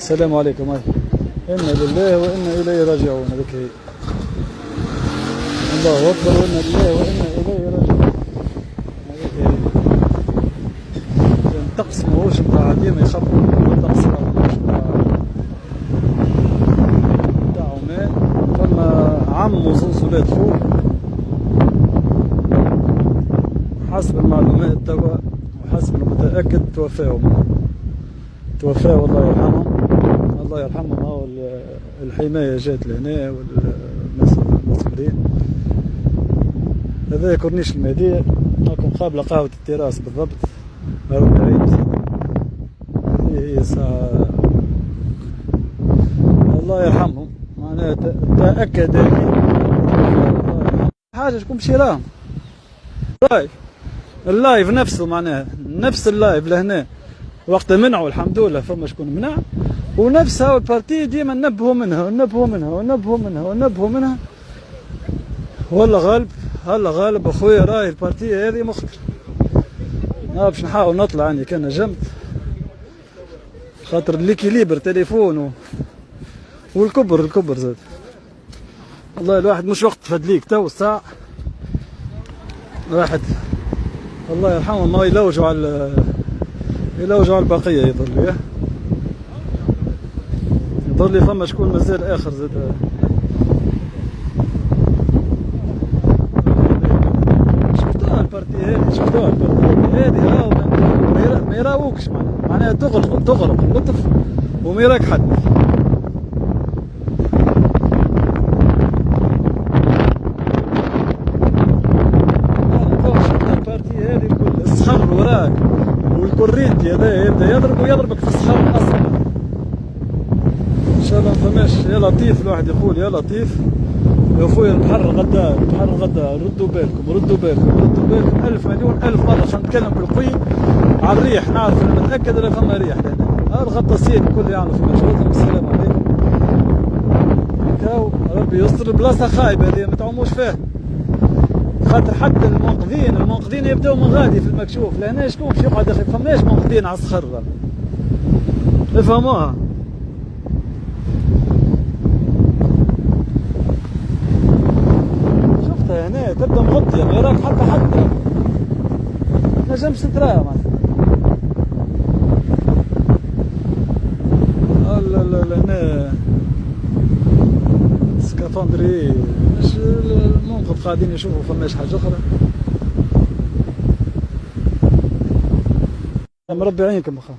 السلام عليكم. إنا لله وإنا إليه راجعون. هذيك هي. الله أكبر. وإنا لله وإنا إليه راجعون. هذيك هي. الطقس ماهوش نتاع ديما يخبروا الطقس ماهوش نتاع عمان. فما عم وزوز ولاد خوه حسب المعلومات توا وحسب المتأكد توفاوا الله يرحمهم. الله يرحمهم. هاو الحماية جات لهنا والمسؤولين. هذا كورنيش المهدية. راكم قابلة قهوة التراس بالضبط. هاو بعيد. هذه هي ساعة. الله يرحمهم. معناها تأكد حاجة شكون باش يراهم. اللايف نفسه معناها نفس اللايف لهنا وقت منعوا الحمد لله فما شكون منع. ونفس هاو البارتي ديما نبهوا منها والله غالب اخويا راهي البارتي هذه مخطر. باش نحاول نطلع اني كان نجمت خاطر الليكيليبر تليفون والكبر زاد. والله الواحد مش وقت فدليك تو الساعة واحد الله يرحمهم ما يلوجوا على البقية. يظل لي فما شكون مازال اخر زاد. شفتوها البارتي هذه هاو ما يراوكش معناها تغرق لطف وما يراك حد. الصخر وراك والكورينتي هذا يبدا يضربك في الصخر اصلا. ان شاء الله ما فماش. يا لطيف الواحد يقول يا لطيف يا خويا. البحر غدا ردوا بالكم ألف مليون ألف مرة. خلينا نتكلم بالقوي على الريح. نعرف انا متأكد ان فما ريح لهنا. الغطاسين الكل يعرف مجهودهم. السلام عليكم. كاو ربي يستر. بلاصة خايبة هذه ما تعوموش فيها خاطر حتى المنقذين يبداو من غادي في المكشوف. لهنا شكون باش يقعد ياخذ. فماش منقذين على الصخر افهموها. شفتها هنا تبدا مغطيه ما يراك حتى نجمش تراها لا هنا سكافندري. مش المنقذ قاعدين يشوفوا فماش حاجة أخرى. مربي عينكم أخا.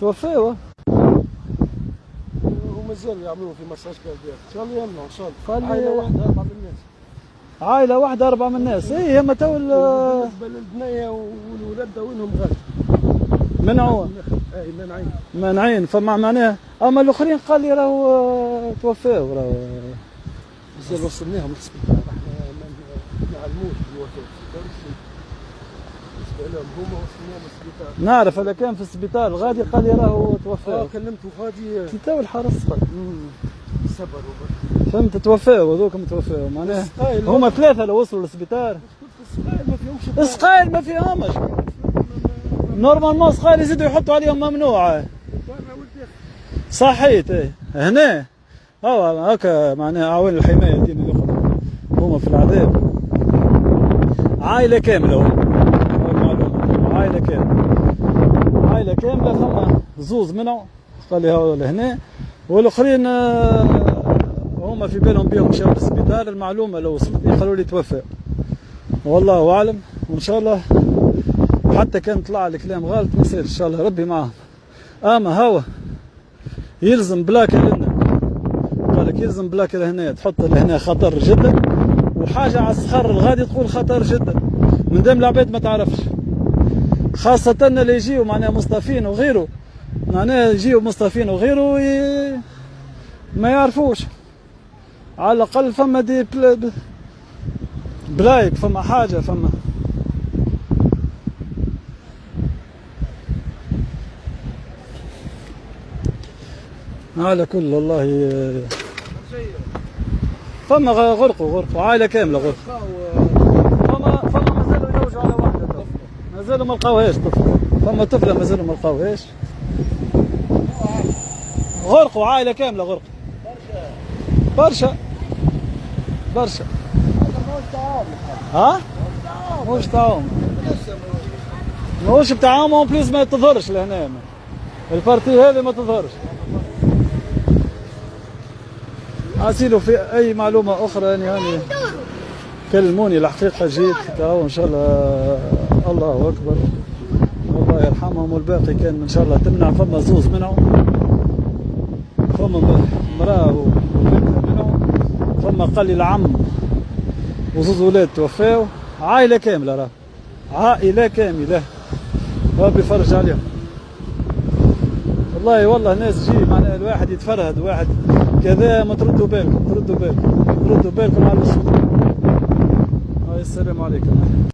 توفاوا ومازالوا يعملوا في مستشفى كبير. إن شاء الله يمنعوا إن شاء الله. عائلة واحدة أربعة من الناس. إيه هما تو بالنسبة للبنية والولاد وينهم غادي منعوا. أي مانعين. فما معناها أما الآخرين قال لي راهو توفاوا راهو مازال وصلناهم للسبيطار. احنا ما نعلموش بالوفاة. بالنسبة لهم هما وصلناهم للسبيطار. نعرف هذا كان في السبيطار غادي قال لي راهو توفاوا. كلمته غادي تو الحرس صبروا. فهمت. توفاوا هذوكم توفاوا معناها هما ثلاثة لو وصلوا للسبيطار. السقايل ما فيهمش. نورمالمون السقايل يزيدوا يحطوا عليهم ممنوع. صحيت. ايه هنا هكا معناها أعوان الحماية ديما ياخذوا هما في العذاب. عائلة كاملة عائلة كاملة. فما زوز منعوا قال لي هاو لهنا والآخرين هما في بالهم بيهم مشاو للسبيطار. المعلومة لو وصلتني قالوا لي توفى. والله أعلم. وإن شاء الله حتى كان طلع الكلام غلط ما يصير. إن شاء الله ربي معهم. أما هوا يلزم بلاكة لنا. قالك يلزم بلاكة لهنا تحط لهنا خطر جدا. وحاجة على الصخر الغادي تقول خطر جدا من دام العباد ما تعرفش. خاصة اللي يجيو معناها مصطفين وغيره. معناها يجيو مصطفين وغيره ما يعرفوش. على الأقل فما دي بلايك فما حاجة فما على كل والله. فما غرقوا عائلة كاملة غرقوا. فما مازالوا يلوجوا على واحدة. مازالوا ما لقاوهاش طفل. فما طفلة مازالوا ما لقاوهاش. غرقوا عائلة كاملة غرقوا. برشا برشا. ها؟ مش تعاون. ماهوش بتاعهم اون بليس ما تظهرش لهنا. البارتي هذه ما تظهرش. عسيلو في اي معلومة اخرى يعني كلموني الحقيقة جيت تاو ان شاء الله. الله اكبر الله يرحمهم والباقي كان ان شاء الله تمنع. فما زوز منهم فما مراه وبنتها منهم فما قال لي العم وزوز ولاد توفاو. عائلة كاملة راه عائلة كاملة ربي يفرج عليهم. والله ناس جي معناها الواحد يتفرهد واحد كذا. ما تردوا بالكم تردوا بالكم على الصوت. السلام عليكم.